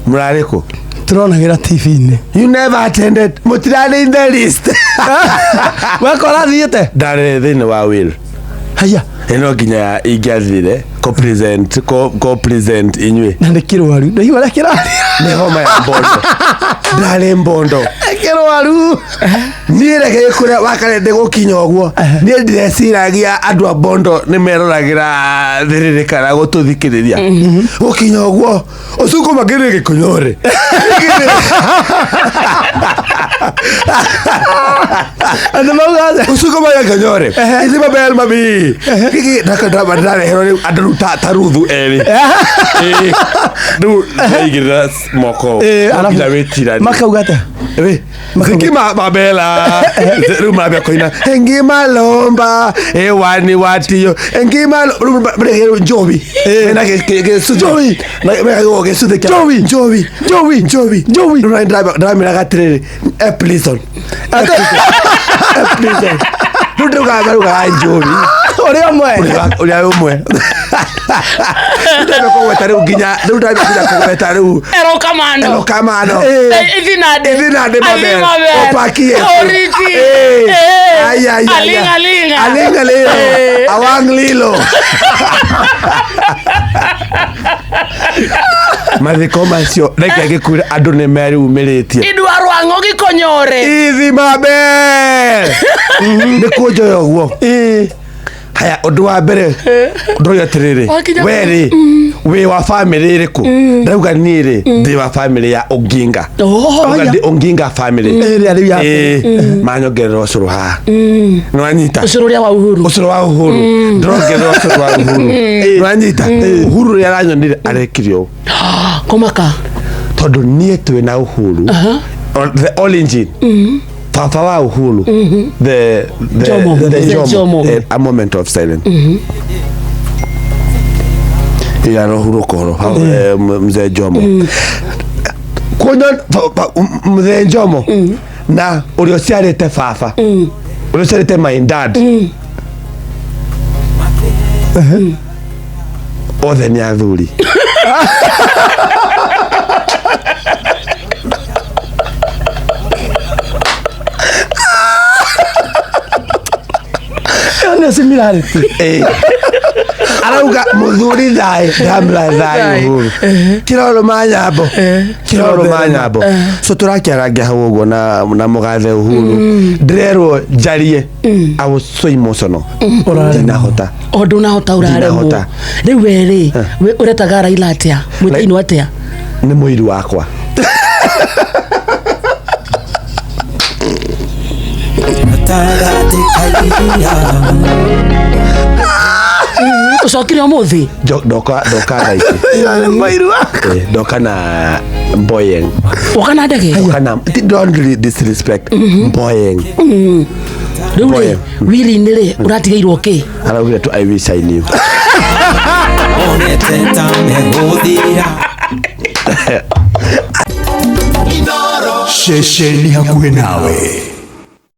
Murareko turonagira TV-ini. You never attended. Mutirani in the list. Wakora thiete Ndare thini wa wĩra. Haya Eno nginya ingiathire ko present inywe. na ndikirwaru ndio wala kirari Ni homa ya mbondo. Ndare mbondo. Kirwaru Nireke kuria wakare ndigukinya ogwo. Ni ndireciragia andu a mbondo ni meroragira thiririkana gututhikiriria. Gukinya ogwo ucuko magire gikunyore. anda maugaza Ucuko magire ithi mabel mabi. Gigi nakadaba ndare hero andu taruthu eri. Du igira moko. Ala wetira. makaugata We Zikima mabela Ruma bia koina Engima lomba Wani watiyo Engima lomba Njobi Njobi Njobi Njobi Miraga tirere Prison Prison Ruga Njobi Uri umwe Ndebe ko wetare uginya ndebe ko wetare u Ero kamano Ivinade mabel Opakie Oriti Alinga lilo Awang lilo Mathiko sio Reke gikure andu ne meri umiritie Idwaro ango gikonyore Ithi mabel Nikujo yoguo Haya undu wa mbere ndu ya tiriri weri we wa family iriku ndauga niri ndi wa family ya Oginga ndi Oginga family ari ya manyogero ucuru ha nwanyita ucuru wa uhuru ndrogero ucuru wa uhuru nwanyita uhuru ya ranyonire arekirio komaka tondu nie twina uhuru the origin Papa wa uhuru the Jomo a moment of silence ya uhuru koro mzee Jomo kono mzee Jomo na ulio ciarite baba ulio ciarite my dad othe ni athuri similarity arauga muthuri thai damla thai uhuru kiroro manyambo so turakiaragia hau uguo na mugathe uhuru ndirerwo njarie I was so emotional ndinahota ondu nahota uraremo riu weri uretaga Raila atia mwitaini atia ni muiri wakwa Usokiri omuthi doka raiti doka na Mboyeng wakana ndege wakana don't disrespect Mboyeng Rure wili nire uratigairwo ki araugire tu I wish I knew Shesheni hakuhe nawe.